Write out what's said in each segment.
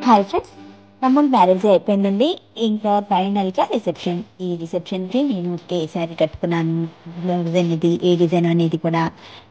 Hi friends, తమ్ముడు marriage అయిపోయిందండి. ఇంకా ఫైనల్‌గా రిసెప్షన్. ఈ రిసెప్షన్‌కి నేను ఒకే శారీ కట్టుకున్నాను. బ్లౌజ్ అనేది ఏ డిజైన్ అనేది కూడా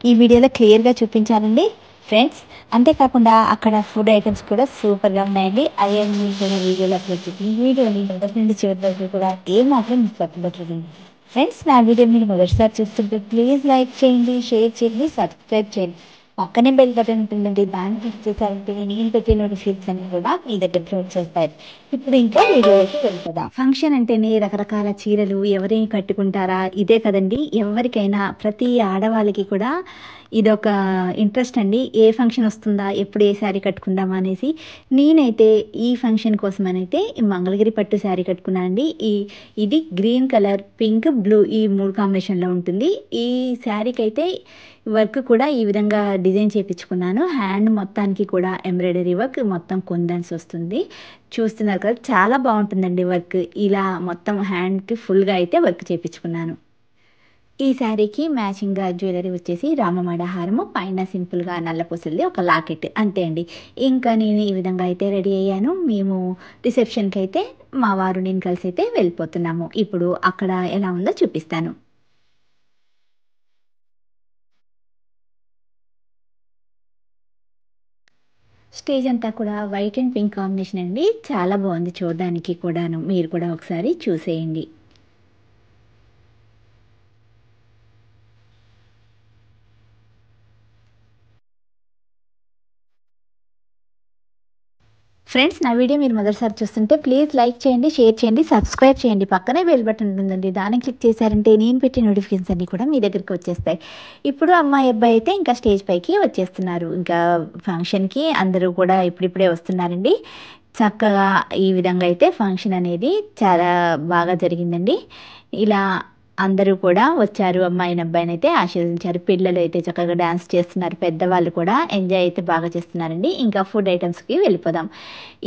ఈ వీడియోలో క్లియర్‌గా చూపించానండి ఫ్రెండ్స్. అంతేకాకుండా అక్కడ ఫుడ్ ఐటెమ్స్ కూడా సూపర్‌గా ఉన్నాయండి. అయన్నీ కూడా వీడియోలో అప్లోడ్ చేసి ఈ వీడియోని మొదటి నుండి చివరి వరకు కూడా ఏమాత్రం మిస్ కాకుండా చూడండి. ఫ్రెండ్స్, నా వీడియో మీరు మొదటిసారి చూస్తుంటే ప్లీజ్ లైక్ చేయండి, షేర్ చేయండి, సబ్స్క్రైబ్ చేయండి. పక్కనే బెల్ బటన్ ఉంటుందండి. దాన్ని క్లిక్ చేశారంటే నేను పెట్టే నోటిఫికేషన్స్ అన్ని కూడా మీ దగ్గరికి వచ్చేస్తాయి. ఇప్పుడు ఇంకా వీడియోలోకి వెళ్ళిపోదాం. ఫంక్షన్ అంటేనే రకరకాల చీరలు ఎవరేం కట్టుకుంటారా ఇదే కదండి. ఎవరికైనా ప్రతి ఆడవాళ్ళకి కూడా ఇదొక ఇంట్రెస్ట్ అండి. ఏ ఫంక్షన్ వస్తుందా, ఎప్పుడు ఏ శారీ కట్టుకుందామా అనేసి. నేనైతే ఈ ఫంక్షన్ కోసమనైతే ఈ మంగళగిరి పట్టు శారీ కట్టుకున్నాను అండి. ఇది గ్రీన్ కలర్, పింక్, బ్లూ ఈ 3 కాంబినేషన్‌లో ఉంటుంది. ఈ శారీకి అయితే వర్క్ కూడా ఈ విధంగా డిజైన్ చేపించుకున్నాను. హ్యాండ్ మొత్తానికి కూడా ఎంబ్రాయిడరీ వర్క్ మొత్తం కుందన్స్ వస్తుంది. చూస్తున్నారు కదా, చాలా బాగుంటుందండి వర్క్. ఇలా మొత్తం హ్యాండ్‌కి ఫుల్‌గా అయితే వర్క్ చేపించుకున్నాను. ఈ శారీకి మ్యాచింగ్‌గా జ్యువెలరీ వచ్చేసి రామమాడ హారము, పైన సింపుల్‌గా నల్ల పూసలది ఒక లాకెట్ అంతే అండి. ఇంకా నేను ఈ విధంగా అయితే రెడీ అయ్యాను. మేము రిసెప్షన్‌కైతే మా వారు నేను కలిసి అయితే వెళ్ళిపోతున్నాము. ఇప్పుడు అక్కడ ఎలా ఉందో చూపిస్తాను. స్టేజ్ అంతా కూడా వైట్ అండ్ పింక్ కాంబినేషన్ అండి. చాలా బాగుంది చూడడానికి కూడాను. మీరు కూడా ఒకసారి చూసేయండి. ఫ్రెండ్స్, నా వీడియో మీరు మొదటిసారి చూస్తుంటే ప్లీజ్ లైక్ చేయండి, షేర్ చేయండి, సబ్స్క్రైబ్ చేయండి. పక్కనే బెల్ బటన్ ఉంటుందండి. దాన్ని క్లిక్ చేశారంటే నేను పెట్టే నోటిఫికేషన్స్ అన్నీ కూడా మీ దగ్గరికి వచ్చేస్తాయి. ఇప్పుడు అమ్మాయి, అబ్బాయి అయితే ఇంకా స్టేజ్ పైకి వచ్చేస్తున్నారు. ఇంకా ఫంక్షన్‌కి అందరూ కూడా ఇప్పుడిప్పుడే వస్తున్నారండి. చక్కగా ఈ విధంగా అయితే ఫంక్షన్ అనేది చాలా బాగా జరిగిందండి. ఇలా అందరూ కూడా వచ్చారు. అమ్మాయిని, అబ్బాయినైతే ఆశీర్వదించారు. పిల్లలైతే చక్కగా డాన్స్ చేస్తున్నారు. పెద్దవాళ్ళు కూడా ఎంజాయ్ అయితే బాగా చేస్తున్నారండి. ఇంకా ఫుడ్ ఐటెమ్స్‌కి వెళ్ళిపోదాం.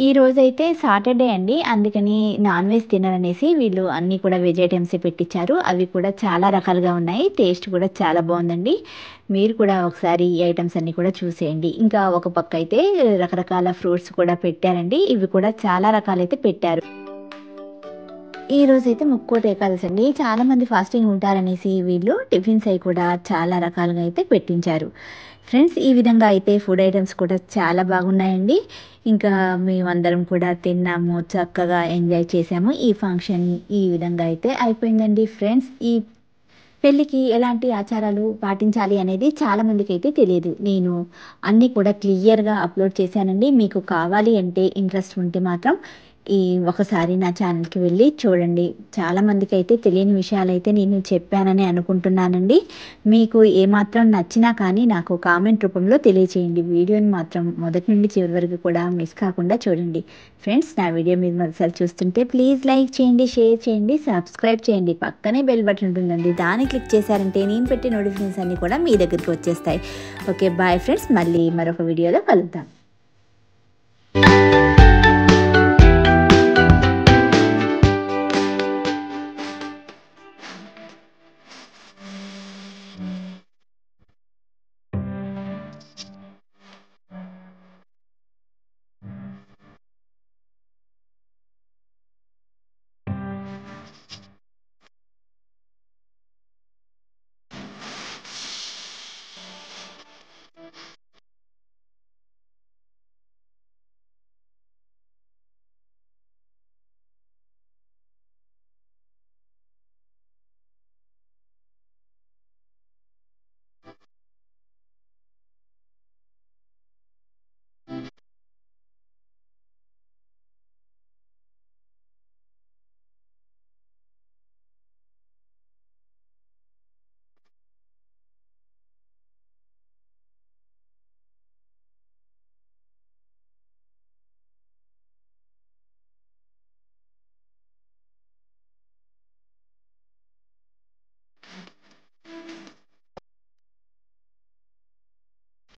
ఈరోజైతే సాటర్డే అండి. అందుకని నాన్ వెజ్ తినరనేసి వీళ్ళు అన్నీ కూడా వెజ్ ఐటెమ్సే పెట్టిచ్చారు. అవి కూడా చాలా రకాలుగా ఉన్నాయి. టేస్ట్ కూడా చాలా బావుందండి. మీరు కూడా ఒకసారి ఈ ఐటెమ్స్ అన్నీ కూడా చూసేయండి. ఇంకా ఒక పక్క అయితే రకరకాల ఫ్రూట్స్ కూడా పెట్టారండి. ఇవి కూడా చాలా రకాలైతే పెట్టారు. ఈరోజైతే ముక్కోటి ఏకాదశి అండి. చాలామంది ఫాస్టింగ్ ఉంటారనేసి వీళ్ళు టిఫిన్స్ అయి కూడా చాలా రకాలుగా అయితే పెట్టించారు. ఫ్రెండ్స్, ఈ విధంగా అయితే ఫుడ్ ఐటెమ్స్ కూడా చాలా బాగున్నాయండి. ఇంకా మేమందరం కూడా తిన్నాము. చక్కగా ఎంజాయ్ చేసాము. ఈ ఫంక్షన్ ఈ విధంగా అయితే అయిపోయిందండి ఫ్రెండ్స్. ఈ పెళ్ళికి ఎలాంటి ఆచారాలు పాటించాలి అనేది చాలా మందికైతే తెలియదు. నేను అన్నీ కూడా క్లియర్‌గా అప్‌లోడ్ చేశానండి. మీకు కావాలి అంటే ఇంట్రెస్ట్ ఉంటే మాత్రం ఒకసారి నా ఛానల్‌కి వెళ్ళి చూడండి. చాలా మందికైతే తెలియని విషయాలైతే నేను చెప్పానని అనుకుంటున్నానండి. మీకు ఏమాత్రం నచ్చినా కానీ నాకు కామెంట్ రూపంలో తెలియచేయండి. వీడియోని మాత్రం మొదటి నుండి చివరి వరకు కూడా మిస్ కాకుండా చూడండి. ఫ్రెండ్స్, నా వీడియో మీరు మొదటిసారి చూస్తుంటే ప్లీజ్ లైక్ చేయండి, షేర్ చేయండి, సబ్స్క్రైబ్ చేయండి. పక్కనే బెల్ బటన్ ఉంటుందండి. దాన్ని క్లిక్ చేశారంటే నేను పెట్టే నోటిఫికేషన్స్ అన్నీ కూడా మీ దగ్గరికి వచ్చేస్తాయి. Okay, bye friends. మళ్ళీ మరొక వీడియోలో కలుద్దాం.